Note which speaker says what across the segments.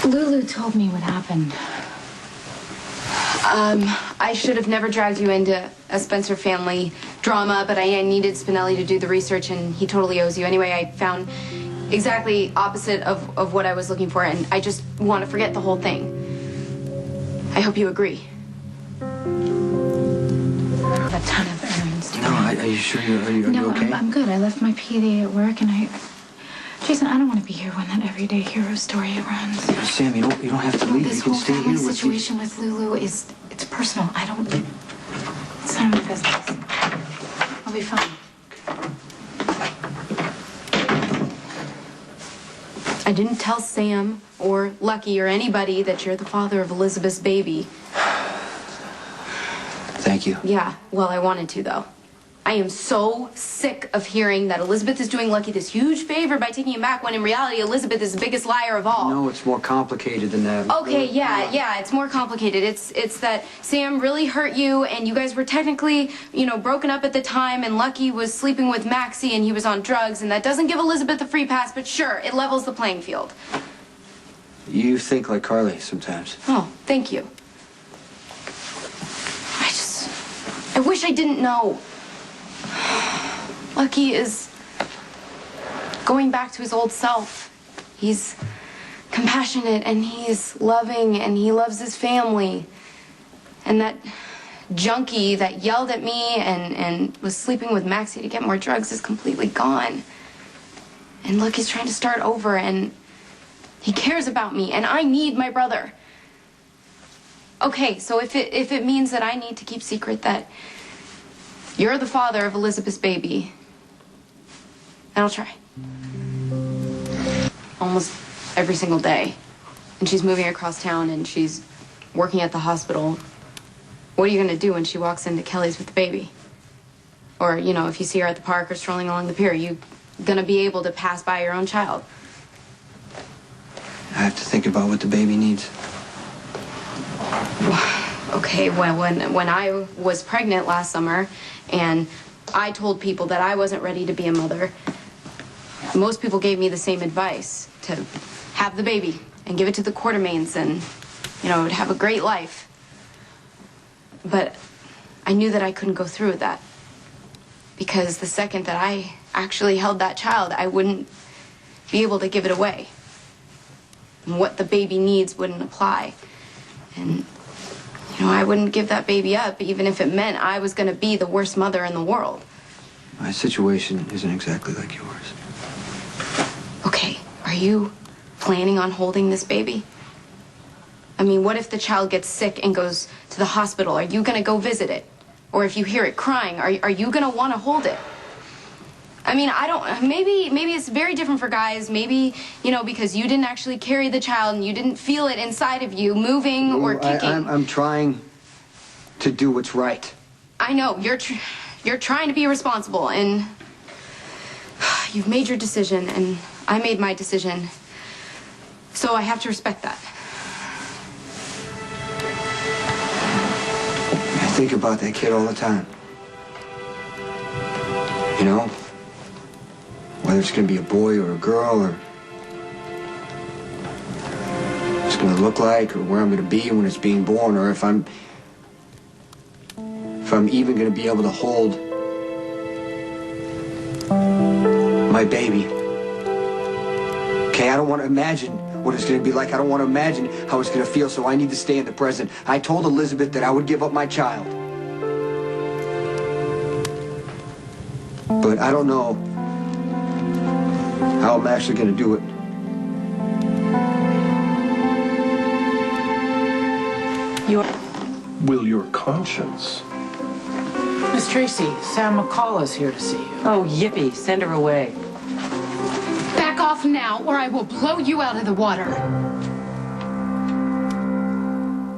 Speaker 1: Lulu told me what happened.
Speaker 2: I should have never dragged you into a Spencer family drama, but I needed Spinelli to do the research, and he totally owes you. Anyway, I found exactly opposite of what I was looking for, and I just want to forget the whole thing. I hope you agree.
Speaker 1: I have a ton of errands to run.
Speaker 3: Are you sure are you okay?
Speaker 1: I'm good. I left my PD at work, and Jason, I don't want to be here when that everyday hero story runs.
Speaker 3: Sam, you don't have to leave.
Speaker 1: This
Speaker 3: You can
Speaker 1: whole
Speaker 3: stay
Speaker 1: family
Speaker 3: here with
Speaker 1: situation with Lulu it's personal. It's none of my business. I'll be fine.
Speaker 2: I didn't tell Sam or Lucky or anybody that you're the father of Elizabeth's baby.
Speaker 3: Thank you.
Speaker 2: Yeah, well, I wanted to, though. I am so sick of hearing that Elizabeth is doing Lucky this huge favor by taking him back, when in reality Elizabeth is the biggest liar of all.
Speaker 3: No, it's more complicated than that.
Speaker 2: Okay, yeah, it's more complicated. It's that Sam really hurt you, and you guys were technically, broken up at the time, and Lucky was sleeping with Maxie, and he was on drugs, and that doesn't give Elizabeth a free pass, but sure, it levels the playing field.
Speaker 3: You think like Carly sometimes.
Speaker 2: Oh, thank you. I wish I didn't know. Lucky is going back to his old self. He's compassionate, and he's loving, and he loves his family. And that junkie that yelled at me and was sleeping with Maxie to get more drugs is completely gone. And Lucky's trying to start over, and he cares about me, and I need my brother. Okay, so if it means that I need to keep secret that you're the father of Elizabeth's baby, then I'll try. Almost every single day. And she's moving across town, and she's working at the hospital. What are you going to do when she walks into Kelly's with the baby? Or, if you see her at the park or strolling along the pier, you going to be able to pass by your own child?
Speaker 3: I have to think about what the baby needs.
Speaker 2: Okay, when I was pregnant last summer, and I told people that I wasn't ready to be a mother, most people gave me the same advice, to have the baby and give it to the Quartermains, and, would have a great life. But I knew that I couldn't go through with that, because the second that I actually held that child, I wouldn't be able to give it away. And what the baby needs wouldn't apply. And I wouldn't give that baby up, even if it meant I was going to be the worst mother in the world.
Speaker 3: My situation isn't exactly like yours.
Speaker 2: Okay, are you planning on holding this baby? I mean, what if the child gets sick and goes to the hospital? Are you going to go visit it? Or if you hear it crying, are you going to want to hold it? I mean, maybe it's very different for guys. Maybe, because you didn't actually carry the child and you didn't feel it inside of you moving or kicking.
Speaker 3: I'm trying to do what's right.
Speaker 2: I know. You're trying to be responsible, and you've made your decision, and I made my decision. So I have to respect that.
Speaker 3: I think about that kid all the time. Whether it's going to be a boy or a girl, or what it's going to look like, or where I'm going to be when it's being born, or if I'm even going to be able to hold my baby. Okay, I don't want to imagine what it's going to be like. I don't want to imagine how it's going to feel, so I need to stay in the present. I told Elizabeth that I would give up my child. But I don't know how I'm actually going to do it.
Speaker 4: Will your conscience?
Speaker 5: Miss Tracy, Sam McCall is here to see you.
Speaker 6: Oh, yippee. Send her away.
Speaker 1: Back off now, or I will blow you out of the water.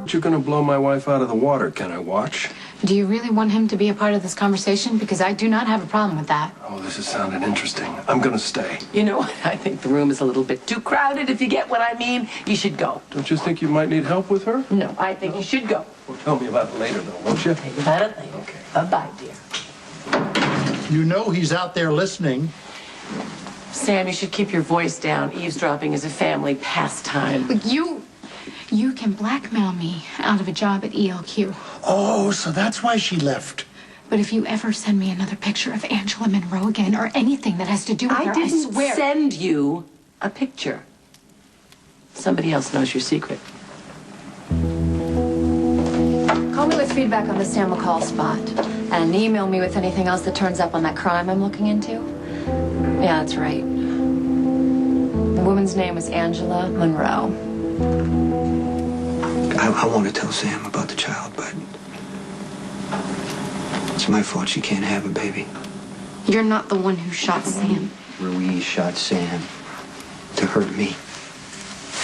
Speaker 4: You're going to blow my wife out of the water. Can I watch?
Speaker 1: Do you really want him to be a part of this conversation? Because I do not have a problem with that.
Speaker 4: Oh, this has sounded interesting. I'm going to stay.
Speaker 6: You know what? I think the room is a little bit too crowded, if you get what I mean. You should go.
Speaker 4: Don't you think you might need help with her?
Speaker 6: No, I think you should go.
Speaker 4: Well, tell me about it later, though, won't you?
Speaker 6: Tell you about it later. Okay. Bye-bye, dear.
Speaker 7: You know he's out there listening.
Speaker 6: Sam, you should keep your voice down. Eavesdropping is a family pastime.
Speaker 1: Look, you can blackmail me out of a job at ELQ.
Speaker 7: Oh, so that's why she left.
Speaker 1: But if you ever send me another picture of Angela Monroe again or anything that has to do with her, I
Speaker 6: didn't
Speaker 1: swear.
Speaker 6: send you a picture. Somebody else knows your secret.
Speaker 8: Call me with feedback on the Sam McCall spot. And email me with anything else that turns up on that crime I'm looking into. Yeah, that's right. The woman's name was Angela Monroe.
Speaker 3: I want to tell Sam about the child, but it's my fault she can't have a baby.
Speaker 2: You're not the one who shot Sam.
Speaker 3: Ruiz shot Sam to hurt me.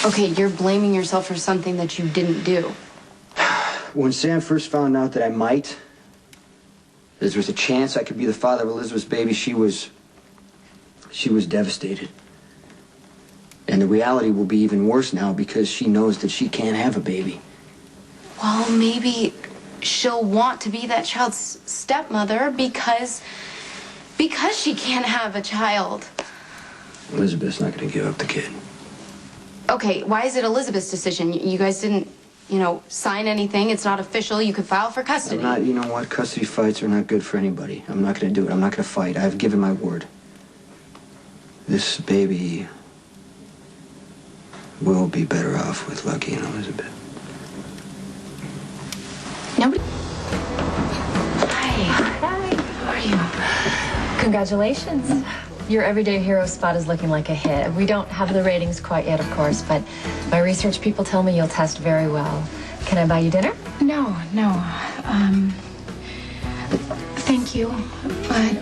Speaker 2: Okay, you're blaming yourself for something that you didn't do.
Speaker 3: When Sam first found out that I might, there was a chance I could be the father of Elizabeth's baby, she was devastated. And the reality will be even worse now because she knows that she can't have a baby.
Speaker 2: Well, maybe she'll want to be that child's stepmother because she can't have a child.
Speaker 3: Elizabeth's not going to give up the kid.
Speaker 2: Okay, why is it Elizabeth's decision? You guys didn't, sign anything. It's not official. You could file for custody.
Speaker 3: You know what? Custody fights are not good for anybody. I'm not going to do it. I'm not going to fight. I've given my word. This baby will be better off with Lucky and Elizabeth.
Speaker 2: Nobody.
Speaker 8: Hi. How are you? Congratulations. Your Everyday Hero spot is looking like a hit. We don't have the ratings quite yet, of course, but my research people tell me you'll test very well. Can I buy you dinner?
Speaker 1: No. Thank you. But,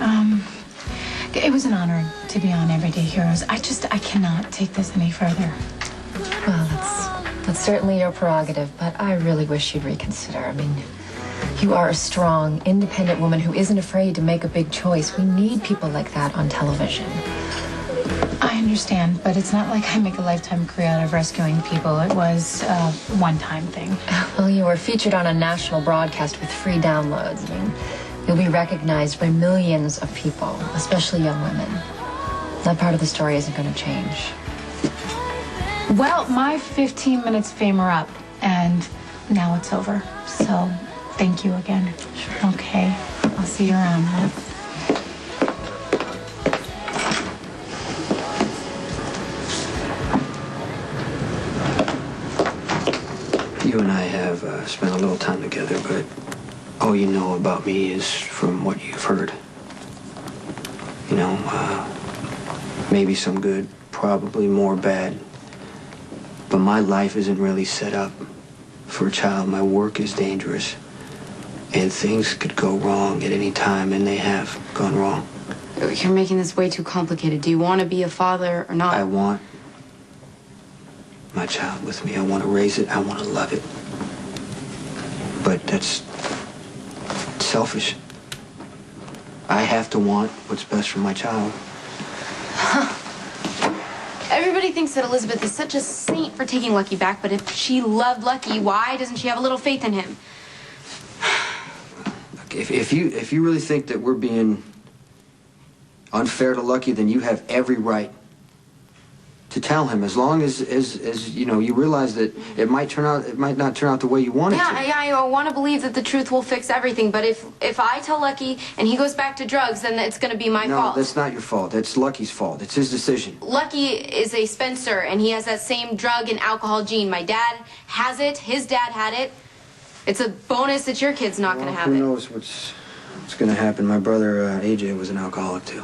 Speaker 1: it was an honor to be on Everyday Heroes. I cannot take this any further.
Speaker 8: Well, that's certainly your prerogative, but I really wish you'd reconsider. I mean, you are a strong, independent woman who isn't afraid to make a big choice. We need people like that on television.
Speaker 1: I understand, but it's not like I make a lifetime career out of rescuing people. It was a one-time thing.
Speaker 8: Well, you were featured on a national broadcast with free downloads. I mean, you'll be recognized by millions of people, especially young women. That part of the story isn't going to change.
Speaker 1: Well, my 15 minutes fame are up, and now it's over. So, thank you again. Sure. Okay. I'll see you around, huh?
Speaker 3: You and I have spent a little time together, but all you know about me is from what you've heard. Maybe some good, probably more bad. But my life isn't really set up for a child. My work is dangerous. And things could go wrong at any time, and they have gone wrong.
Speaker 2: You're making this way too complicated. Do you want to be a father or not?
Speaker 3: I want my child with me. I want to raise it. I want to love it. But that's selfish. I have to want what's best for my child.
Speaker 2: Everybody thinks that Elizabeth is such a saint for taking Lucky back, but if she loved Lucky, why doesn't she have a little faith in him?
Speaker 3: If you really think that we're being unfair to Lucky, then you have every right to tell him. As long as you realize that it might not turn out the way you want it to.
Speaker 2: Yeah, I want to believe that the truth will fix everything, but if I tell Lucky and he goes back to drugs, then it's going to be my fault.
Speaker 3: No, that's not your fault. That's Lucky's fault. It's his decision.
Speaker 2: Lucky is a Spencer, and he has that same drug and alcohol gene. My dad has it. His dad had it. It's a bonus that your kid's not going to have
Speaker 3: who
Speaker 2: it.
Speaker 3: Who knows what's going to happen? My brother, AJ, was an alcoholic, too.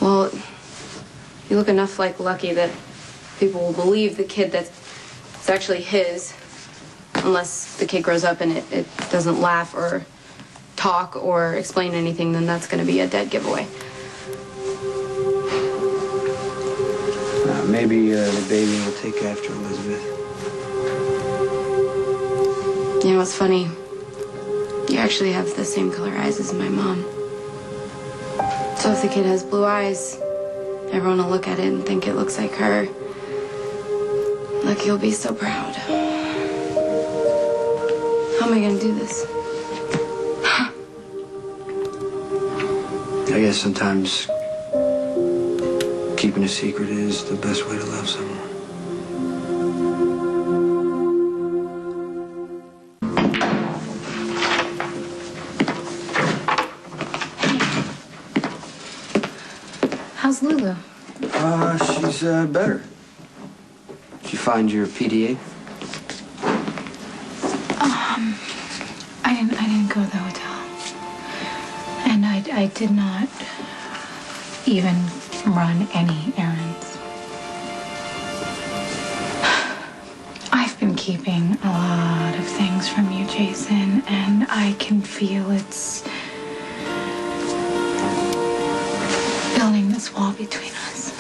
Speaker 2: Well, you look enough like Lucky that people will believe the kid that's actually his, unless the kid grows up and it doesn't laugh or talk or explain anything, then that's going to be a dead giveaway.
Speaker 3: Maybe the baby will take after Elizabeth.
Speaker 2: You know what's funny? You actually have the same color eyes as my mom. So if the kid has blue eyes, everyone will look at it and think it looks like her. Lucky will be so proud. How am I going to do this?
Speaker 3: I guess sometimes keeping a secret is the best way to love someone.
Speaker 1: How's Lulu?
Speaker 3: She's better. Did you find your PDA?
Speaker 1: I didn't go to the hotel. And I did not even run any errands. I've been keeping a lot of things from you, Jason, and I can feel it's building this wall between us.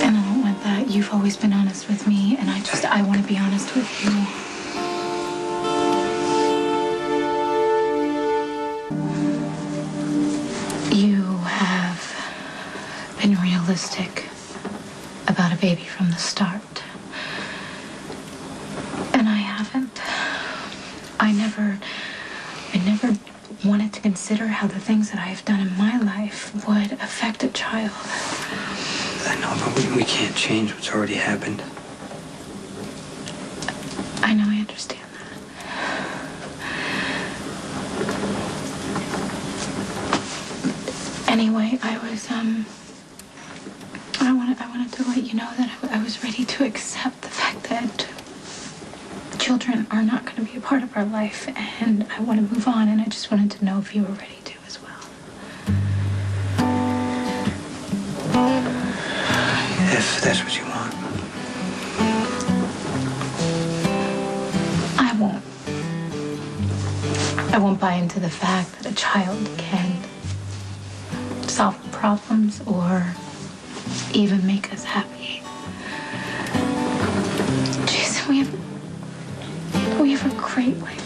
Speaker 1: And I don't want that. You've always been honest with me, and I want to be honest with you. You have been realistic about a baby from the start. And I haven't. I never wanted to consider how the things that I have done in my life would affect a child.
Speaker 3: I know, but we can't change what's already happened.
Speaker 1: I know, I understand that. Anyway, I wanted to let you know that I was ready to accept the fact that children are not going to be a part of our life, and I want to move on, and I just wanted to know if you were ready to as well.
Speaker 3: If that's what you want.
Speaker 1: I won't buy into the fact that a child can solve problems or even make us happy. Jason, we have a great life